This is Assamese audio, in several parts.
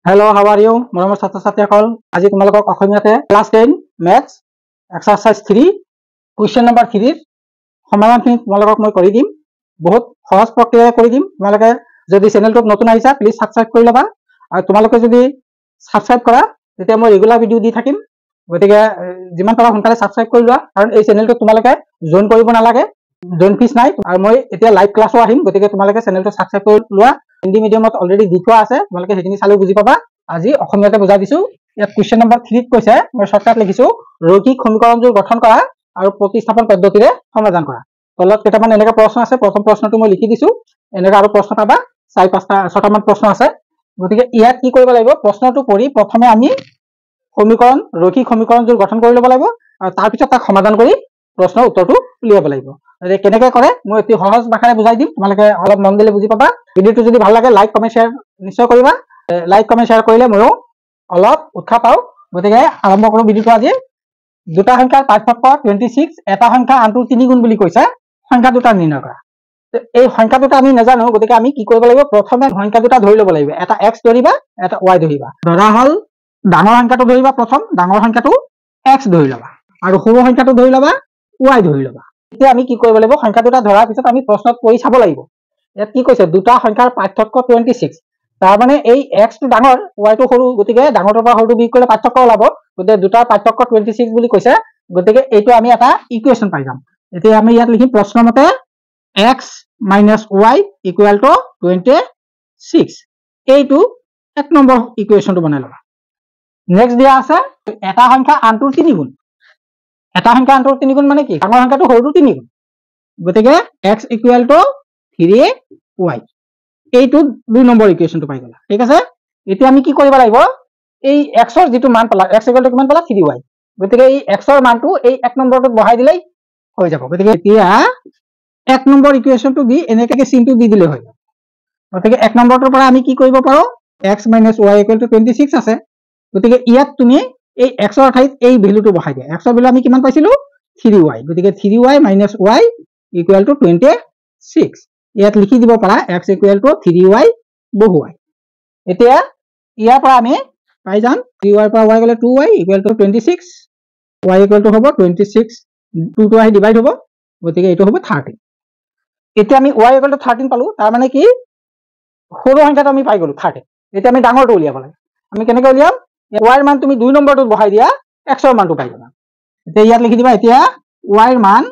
Hello, how are you? মৰমৰ ছাত্ৰ ছাত্ৰীসকল, আজি তোমালোকক অসমীয়াতে class 10 maths exercise 3 question number 3 ৰ সমাধানখিনি তোমালোকক মই কৰি দিম। বহুত সহজ প্ৰক্ৰিয়াৰে কৰি দিম। তোমালোকে যদি চেনেলটোত নতুন আহিছা প্লিজ সাবস্ক্ৰাইব কৰি ল'বা, আৰু তোমালোকে যদি সাবস্ক্ৰাইব কৰা তেতিয়া মই ৰেগুলাৰ ভিডিঅ' দি থাকিম। গতিকে যিমান পাৰা সোনকালে সাবস্ক্ৰাইব কৰি লোৱা, কাৰণ এই চেনেলটোত তোমালোকে জইন কৰিব নালাগে, জইন ফিজ নাই, আৰু মই এতিয়া লাইভ ক্লাছো আহিম। গতিকে তোমালোকে চেনেলটো সাবস্ক্ৰাইব কৰি লোৱা। হিন্দী মিডিয়ামত অলৰেডি দি থোৱা আছে, তোমালোকে সেইখিনি চালেও বুজি পাবা। আজি অসমীয়াতে বুজাই দিছো। ইয়াত কুৱেশ্যন নম্বৰ 3 ত কৈছে, মই শৰ্টকাট লিখিছো, ৰৈখিক সমীকৰণবোৰ গঠন কৰা আৰু প্ৰতিস্থাপন পদ্ধতিৰে সমাধান কৰা। তলত কেইটামান এনেকা প্ৰশ্ন আছে। প্ৰথম প্ৰশ্নটো মই লিখি দিছো, এনেকা আৰু প্ৰশ্ন পাবা 4-5টা-6টামান প্ৰশ্ন আছে। গতিকে ইয়াত কি কৰিব লাগিব, প্ৰশ্নটো পঢ়ি প্ৰথমে আমি সমীকৰণ ৰৈখিক সমীকৰণবোৰ গঠন কৰি ল'ব লাগিব, আৰু তাৰপিছত তাক সমাধান কৰি প্ৰশ্নৰ উত্তৰটো উলিয়াব লাগিব। কেনেকৈ কৰে মই অতি সহজ ভাষাৰে বুজাই দিম, তোমালোকে অলপ মন দিলে বুজি পাবা। ভিডিঅ'টো যদি ভাল লাগে লাইক কমেণ্ট শ্বেয়াৰ নিশ্চয় কৰিবা। লাইক কমেণ্ট শ্বেয়াৰ কৰিলে ময়ো অলপ উৎসাহ পাওঁ। গতিকে আৰম্ভ কৰোঁ ভিডিঅ'টো। আজি দুটা সংখ্যাৰ পাৰ্থক্য 26, এটা সংখ্যা আনটোৰ 3 গুণ বুলি কৈছে, সংখ্যা দুটা নিৰ্ণয় কৰা। এই সংখ্যা দুটা আমি নাজানো, গতিকে আমি কি কৰিব লাগিব, প্ৰথমে সংখ্যা দুটা ধৰি ল'ব লাগিব। এটা x ধৰিবা, এটা y ধৰিবা। ধৰা হ'ল ডাঙৰ সংখ্যাটো ধৰিবা, প্ৰথম ডাঙৰ সংখ্যাটো x ধৰি ল'বা, আৰু সৰু সংখ্যাটো ধৰি ল'বা y ধৰি ল'বা। এতিয়া আমি কি কৰিব লাগিব, সংখ্যা দুটা ধৰাৰ পিছত আমি প্ৰশ্নত পঢ়ি চাব লাগিব। ইয়াত কি কৈছে, দুটা সংখ্যাৰ পাৰ্থক্য 26। তাৰ মানে এই x টো ডাঙৰ, y টো সৰু, গতিকে ডাঙৰটোৰ পৰা সৰুটো বিয়োগ কৰিলে পাৰ্থক্য ওলাব। গতিকে দুটাৰ পাৰ্থক্য 26 বুলি কৈছে, গতিকে এইটো আমি এটা ইকুৱেশ্যন পাই যাম। এতিয়া আমি ইয়াত লিখিম প্ৰশ্ন মতে x - y = 26। এইটো 1 নম্বৰ ইকুৱেশ্যনটো বনাই ল'বা। নেক্সট দিয়া আছে এটা সংখ্যা আনটোৰ 3 গুণ। এটা সংখ্যা আনটোৰ 3 গুণ মানে কি, ডাঙৰ সংখ্যাটো সৰুটো 3 গুণ। গতিকে x = 3y। এইটো 2 নম্বৰ ইকুৱেশ্যনটো পাই গলা। ঠিক আছে, এতিয়া আমি কি কৰিব লাগিব, এই x ৰ যিটো মান পালা, x = কিমান পালা 3y। গতিকে এই x ৰ মানটো এই 1 নম্বৰটোত বহাই দিলেই হৈ যাব। গতিকে এতিয়া 1 নম্বৰ ইকুৱেশ্যনটো দি এনেকৈ চিনটো দি দিলে হৈ যাব। গতিকে 1 নম্বৰটোৰ পৰা আমি কি কৰিব পাৰো, x - y = 26 আছে। গতিকে ইয়াত তুমি এই x ৰ ঠাইত এই ভ্যালুটো বহাই দিয়া। x ৰ ভ্যালু আমি কিমান পাইছিলো 3y। গতিকে 3y - y = 26। ইয়াত লিখি দিব পাৰা x = 3y বহুৱাই। এতিয়া ইয়াৰ পৰা আমি পাই যাম 3y পৰা y গ'লে 2y = 26, y = হ'ব 26, 2 টো আহি ডিভাইড হ'ব, গতিকে এইটো হ'ব 30। এতিয়া আমি y = 13 পালো, তাৰ মানে কি সৰু সংখ্যাটো আমি পাই গলো 30। এতিয়া আমি ডাঙৰটো উলিয়াব লাগে। আমি কেনেকৈ উলিয়াম, y ৰ মান তুমি 2 নম্বৰটোত বহাই দিয়া, x ৰ মানটো পাই যাবা। এতিয়া ইয়াত লিখি দিবা, এতিয়া y ৰ মান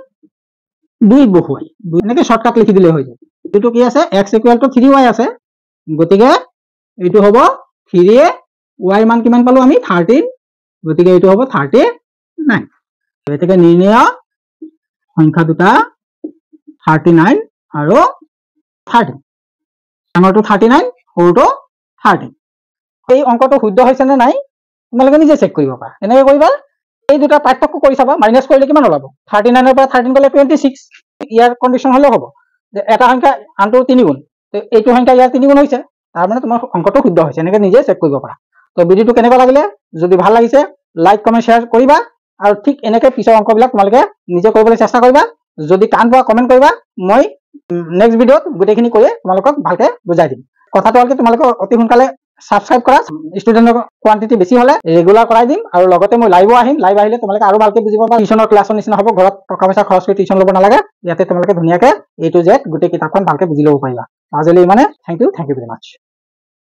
2 বহুৱাই, এনেকৈ শৰ্টকাট লিখি দিলে হৈ যায়। এইটো কি আছে, x = 3y আছে, গতিকে এইটো হ'ব 3a, y ৰ মান কিমান পালো আমি 13, গতিকে এইটো হ'ব 39। গতিকে নিৰ্ণয় সংখ্যা দুটা 39 আৰু 13। ডাঙৰটো 39, সৰুটো 13। এই অংকটো শুদ্ধ হৈছে নে নাই তোমালোকে নিজে চেক কৰিব পাৰা। এনেকৈ কৰিবা, এই দুটা পাৰ্থক্য কৰি চাবা, মাইনাছ কৰিলে কিমান ওলাব, 39 ৰ পৰা 13 গ'লে 26। ইয়াৰ কণ্ডিশ্যন হ'লেও হ'ব যে এটা সংখ্যা আনটোৰ 3 গুণ, এইটো সংখ্যা ইয়াৰ 3 গুণ হৈছে, তাৰ মানে তোমাৰ অংকটো শুদ্ধ হৈছে। এনেকৈ নিজে চেক কৰিব পাৰা। তো ভিডিঅ'টো কেনেকুৱা লাগিলে, যদি ভাল লাগিছে লাইক কমেণ্ট শ্বেয়াৰ কৰিবা, আৰু ঠিক এনেকৈ পিছৰ অংকবিলাক তোমালোকে নিজে কৰিবলৈ চেষ্টা কৰিবা। যদি টান পোৱা কমেণ্ট কৰিবা, মই নেক্সট ভিডিঅ'ত গোটেইখিনি কৰি তোমালোকক ভালকৈ বুজাই দিম। কথাটো হ'ল কি, তোমালোকে অতি সোনকালে সাবস্ক্ৰাইব কৰা, ষ্টুডেণ্টৰ কোৱান্টিটি বেছি হ'লে ৰেগুলাৰ কৰাই দিম, আৰু লগতে মই লাইভো আহিম। লাইভ আহিলে তোমালোকে আৰু ভালকৈ বুজিব পাৰা, টিউশ্যনৰ ক্লাছৰ নিচিনা হ'ব। ঘৰত টকা পইচা খৰচ কৰি টিউশ্যন ল'ব নালাগে, ইয়াতে তোমালোকে ধুনীয়াকৈ A to Z গোটেই কিতাপখন ভালকৈ বুজি ল'ব পাৰিবা। আজিলৈ ইমানে। Thank you very much.